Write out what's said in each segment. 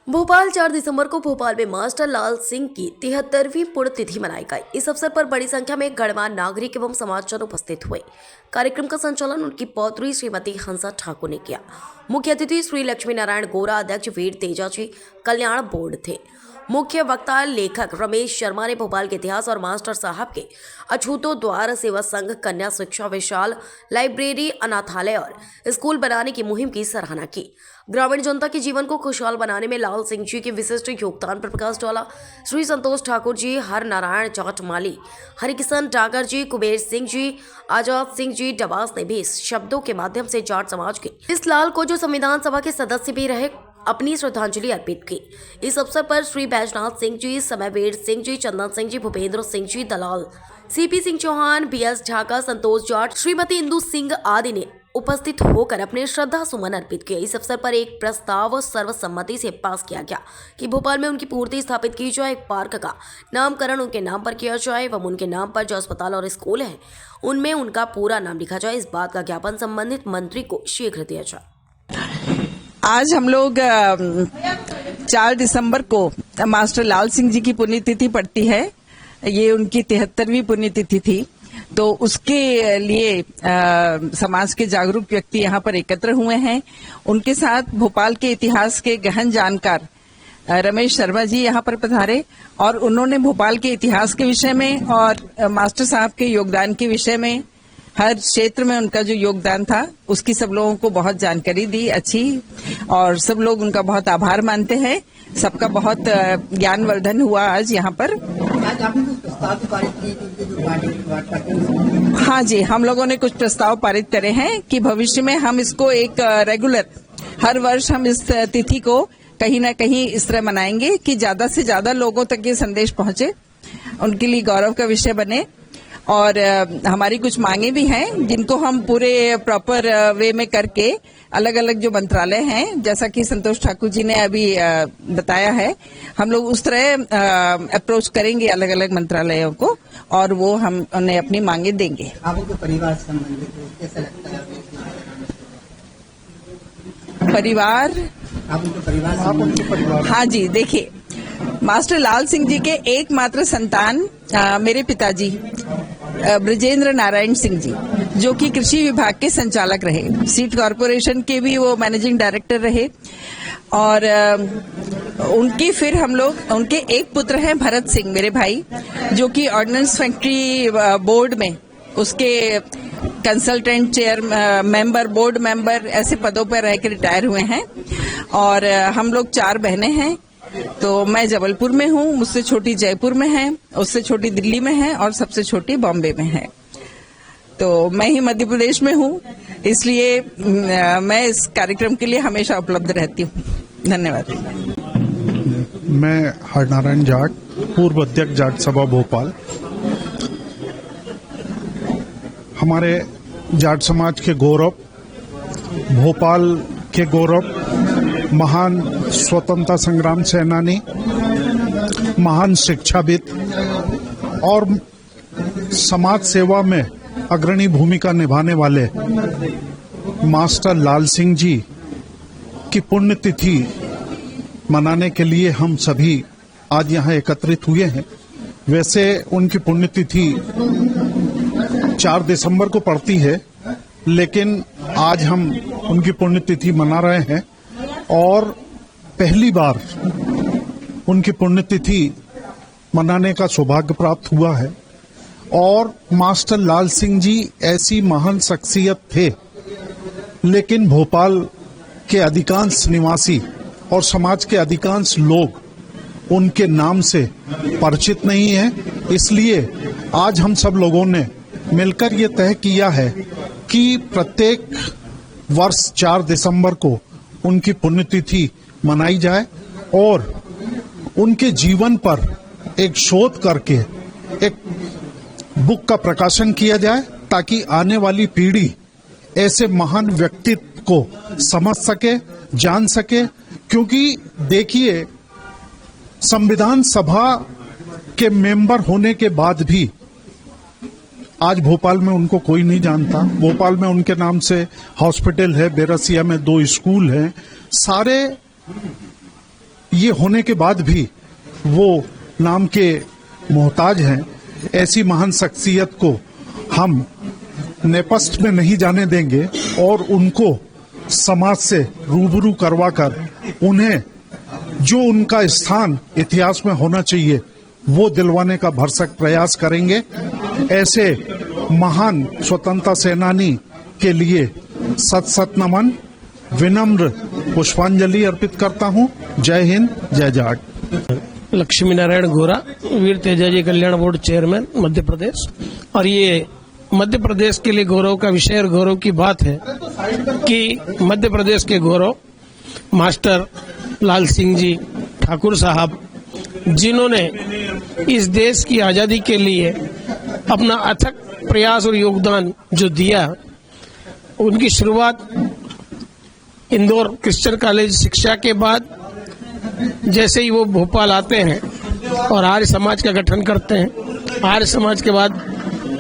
भोपाल 4 दिसंबर को भोपाल में मास्टर लाल सिंह की 73वीं पुण्यतिथि मनाई गई। इस अवसर पर बड़ी संख्या में गणमान्य नागरिक एवं समाजजन उपस्थित हुए। कार्यक्रम का संचालन उनकी पौत्री श्रीमती हंसा ठाकुर ने किया। मुख्य अतिथि श्री लक्ष्मी नारायण गोरा, अध्यक्ष वीर तेजा जी कल्याण बोर्ड थे। मुख्य वक्ता लेखक रमेश शर्मा ने भोपाल के इतिहास और मास्टर साहब के अछूतों द्वार सेवा संघ, कन्या शिक्षा, विशाल लाइब्रेरी, अनाथालय और स्कूल बनाने की मुहिम की सराहना की। ग्रामीण जनता के जीवन को खुशहाल बनाने में लाल सिंह जी के विशिष्ट योगदान पर प्रकाश डाला। श्री संतोष ठाकुर जी, हर नारायण जाटमाली, हरिकिशन डागर जी, कुबेर सिंह जी, आजाद सिंह जी डबास ने भी इस शब्दों के माध्यम से जाट समाज के इस लाल को, जो संविधान सभा के सदस्य भी रहे, अपनी श्रद्धांजलि अर्पित की। इस अवसर पर श्री बैजनाथ सिंह जी, समयवीर सिंह जी, चंदन सिंह जी, भूपेंद्र सिंह जी दलाल, सीपी सिंह चौहान, बीएस ढाका, संतोष जाट, श्रीमती इंदु सिंह आदि ने उपस्थित होकर अपने श्रद्धा सुमन अर्पित किए। इस अवसर पर एक प्रस्ताव सर्वसम्मति से पास किया गया कि भोपाल में उनकी मूर्ति स्थापित की जाए, एक पार्क का नामकरण उनके नाम पर किया जाए एवं उनके नाम पर जो अस्पताल और स्कूल है उनमें उनका पूरा नाम लिखा जाए। इस बात का ज्ञापन संबंधित मंत्री को शीघ्र दिया जाए। आज हम लोग 4 दिसंबर को मास्टर लाल सिंह जी की पुण्यतिथि पड़ती है। ये उनकी 73वीं पुण्यतिथि थी, तो उसके लिए समाज के जागरूक व्यक्ति यहाँ पर एकत्र हुए हैं। उनके साथ भोपाल के इतिहास के गहन जानकार रमेश शर्मा जी यहाँ पर पधारे और उन्होंने भोपाल के इतिहास के विषय में और मास्टर साहब के योगदान के विषय में, हर क्षेत्र में उनका जो योगदान था उसकी सब लोगों को बहुत जानकारी दी अच्छी, और सब लोग उनका बहुत आभार मानते हैं। सबका बहुत ज्ञानवर्धन हुआ आज यहाँ पर। हाँ जी, हम लोगों ने कुछ प्रस्ताव पारित करे हैं कि भविष्य में हम इसको एक रेगुलर, हर वर्ष हम इस तिथि को कहीं ना कहीं इस तरह मनाएंगे कि ज्यादा से ज्यादा लोगों तक ये संदेश पहुंचे, उनके लिए गौरव का विषय बने। और हमारी कुछ मांगे भी हैं जिनको हम पूरे प्रॉपर वे में करके अलग अलग जो मंत्रालय हैं, जैसा कि संतोष ठाकुर जी ने अभी बताया है, हम लोग उस तरह अप्रोच करेंगे अलग अलग मंत्रालयों को और वो हम उन्हें अपनी मांगे देंगे। आपको परिवार संबंधित कैसा लगता है? परिवार, परिवार हाँ जी, देखिए, मास्टर लाल सिंह जी के एकमात्र संतान मेरे पिताजी ब्रजेंद्र नारायण सिंह जी, जो कि कृषि विभाग के संचालक रहे, सीड कॉरपोरेशन के भी वो मैनेजिंग डायरेक्टर रहे। और उनकी फिर हम लोग, उनके एक पुत्र हैं भरत सिंह मेरे भाई, जो कि ऑर्डिनेंस फैक्ट्री बोर्ड में उसके consultant, chair member, board member, ऐसे पदों पर रह के रिटायर हुए हैं। और हम लोग 4 बहनें हैं। तो मैं जबलपुर में हूँ, मुझसे छोटी जयपुर में है, उससे छोटी दिल्ली में है और सबसे छोटी बॉम्बे में है। तो मैं ही मध्य प्रदेश में हूँ, इसलिए मैं इस कार्यक्रम के लिए हमेशा उपलब्ध रहती हूँ। धन्यवाद। मैं हरनारायण जाट, पूर्व अध्यक्ष जाट सभा भोपाल। हमारे जाट समाज के गौरव, भोपाल के गौरव, महान स्वतंत्रता संग्राम सेनानी, महान शिक्षाविद और समाज सेवा में अग्रणी भूमिका निभाने वाले मास्टर लाल सिंह जी की पुण्यतिथि मनाने के लिए हम सभी आज यहाँ एकत्रित हुए हैं। वैसे उनकी पुण्यतिथि 4 दिसंबर को पड़ती है, लेकिन आज हम उनकी पुण्यतिथि मना रहे हैं और पहली बार उनकी पुण्यतिथि मनाने का सौभाग्य प्राप्त हुआ है। और मास्टर लाल सिंह जी ऐसी महान शख्सियत थे, लेकिन भोपाल के अधिकांश निवासी और समाज के अधिकांश लोग उनके नाम से परिचित नहीं है। इसलिए आज हम सब लोगों ने मिलकर ये तय किया है कि प्रत्येक वर्ष 4 दिसंबर को उनकी पुण्यतिथि मनाई जाए और उनके जीवन पर एक शोध करके एक बुक का प्रकाशन किया जाए, ताकि आने वाली पीढ़ी ऐसे महान व्यक्तित्व को समझ सके, जान सके। क्योंकि देखिए, संविधान सभा के मेंबर होने के बाद भी आज भोपाल में उनको कोई नहीं जानता। भोपाल में उनके नाम से हॉस्पिटल है, बेरसिया में 2 स्कूल हैं। सारे ये होने के बाद भी वो नाम के मोहताज हैं, ऐसी महान शख्सियत को हम नेपस्ट में नहीं जाने देंगे और उनको समाज से रूबरू करवाकर उन्हें जो उनका स्थान इतिहास में होना चाहिए वो दिलवाने का भरसक प्रयास करेंगे। ऐसे महान स्वतंत्रता सेनानी के लिए सत सत नमन, विनम्र पुष्पांजलि अर्पित करता हूं। जय हिंद, जय जाट। लक्ष्मी नारायण गोरा, वीर तेजाजी कल्याण बोर्ड चेयरमैन, मध्य प्रदेश। और ये मध्य प्रदेश के लिए गौरव का विषय और गौरव की बात है कि मध्य प्रदेश के गौरव मास्टर लाल सिंह जी ठाकुर साहब, जिन्होंने इस देश की आजादी के लिए अपना अथक प्रयास और योगदान जो दिया, उनकी शुरुआत इंदौर क्रिश्चियन कॉलेज शिक्षा के बाद जैसे ही वो भोपाल आते हैं और आर्य समाज का गठन करते हैं। आर्य समाज के बाद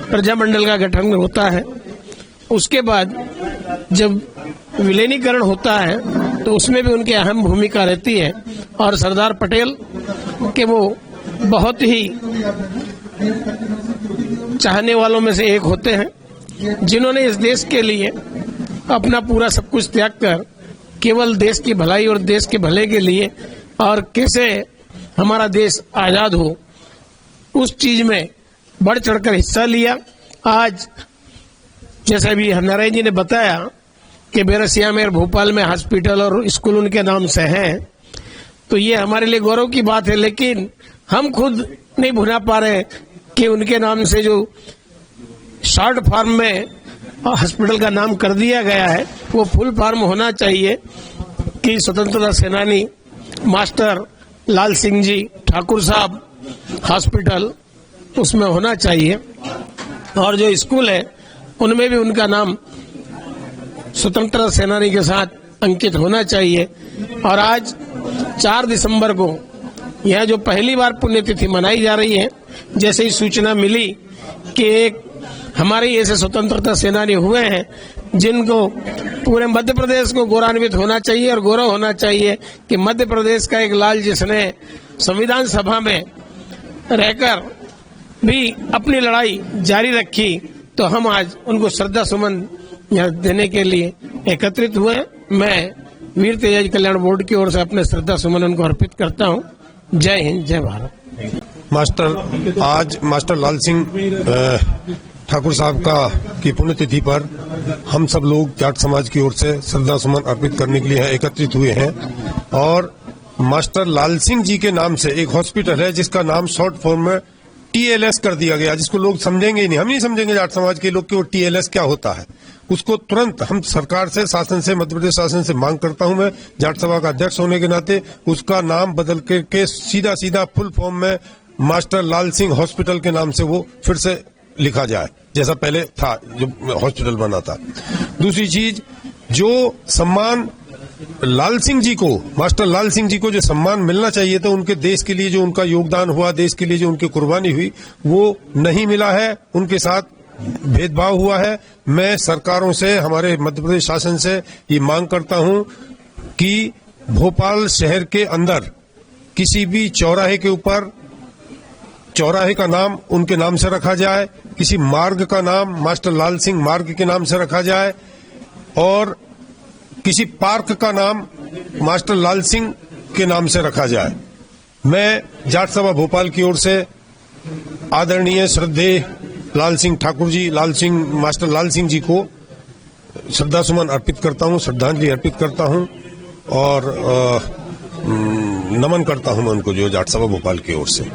प्रजामंडल का गठन होता है। उसके बाद जब विलीनीकरण होता है तो उसमें भी उनकी अहम भूमिका रहती है। और सरदार पटेल के वो बहुत ही चाहने वालों में से एक होते हैं, जिन्होंने इस देश के लिए अपना पूरा सब कुछ त्याग कर केवल देश की भलाई और देश के भले के लिए और कैसे हमारा देश आजाद हो उस चीज में बढ़ चढ़कर हिस्सा लिया। आज जैसा भी नारायण जी ने बताया कि बैरसिया में और भोपाल में हॉस्पिटल और स्कूल उनके नाम से हैं, तो ये हमारे लिए गौरव की बात है। लेकिन हम खुद नहीं भुला पा रहे कि उनके नाम से जो शॉर्ट फॉर्म में हॉस्पिटल का नाम कर दिया गया है वो फुल फॉर्म होना चाहिए कि स्वतंत्रता सेनानी मास्टर लाल सिंह जी ठाकुर साहब हॉस्पिटल उसमें होना चाहिए। और जो स्कूल है उनमें भी उनका नाम स्वतंत्रता सेनानी के साथ अंकित होना चाहिए। और आज 4 दिसंबर को यह जो पहली बार पुण्यतिथि मनाई जा रही है, जैसे ही सूचना मिली कि एक हमारे ऐसे स्वतंत्रता सेनानी हुए हैं जिनको पूरे मध्य प्रदेश को गौरवान्वित होना चाहिए और गौरव होना चाहिए कि मध्य प्रदेश का एक लाल जिसने संविधान सभा में रहकर भी अपनी लड़ाई जारी रखी, तो हम आज उनको श्रद्धा सुमन यहाँ देने के लिए एकत्रित हुए। मैं वीर तेजाजी कल्याण बोर्ड की ओर से अपने श्रद्धा सुमन उनको अर्पित करता हूँ। जय हिंद, जय भारत। आज मास्टर लाल सिंह ठाकुर साहब की पुण्यतिथि पर हम सब लोग जाट समाज की ओर से श्रद्धा सुमन अर्पित करने के लिए एकत्रित हुए हैं। और मास्टर लाल सिंह जी के नाम से एक हॉस्पिटल है जिसका नाम शॉर्ट फॉर्म में TLS कर दिया गया, जिसको लोग समझेंगे ही नहीं। हम नहीं समझेंगे जाट समाज के लोग कि वो TLS क्या होता है। उसको तुरंत हम सरकार से, शासन से, मध्य प्रदेश शासन से मांग करता हूं मैं जाट सभा का अध्यक्ष होने के नाते उसका नाम बदल के सीधा सीधा फुल फॉर्म में मास्टर लाल सिंह हॉस्पिटल के नाम से वो फिर से लिखा जाए, जैसा पहले था जो हॉस्पिटल बना था। दूसरी चीज, जो सम्मान लाल सिंह जी को, मास्टर लाल सिंह जी को जो सम्मान मिलना चाहिए था, उनके देश के लिए जो उनका योगदान हुआ, देश के लिए जो उनकी कुर्बानी हुई, वो नहीं मिला है। उनके साथ भेदभाव हुआ है। मैं सरकारों से, हमारे मध्य प्रदेश शासन से ये मांग करता हूं कि भोपाल शहर के अंदर किसी भी चौराहे के ऊपर चौराहे का नाम उनके नाम से रखा जाए, किसी मार्ग का नाम मास्टर लाल सिंह मार्ग के नाम से रखा जाए और किसी पार्क का नाम मास्टर लाल सिंह के नाम से रखा जाए। मैं जाट सभा भोपाल की ओर से आदरणीय श्रद्धेय लाल सिंह ठाकुर जी, मास्टर लाल सिंह जी को श्रद्धा सुमन अर्पित करता हूं, श्रद्धांजलि अर्पित करता हूं और नमन करता हूं मैं उनको, जो जाट सभा भोपाल की ओर से।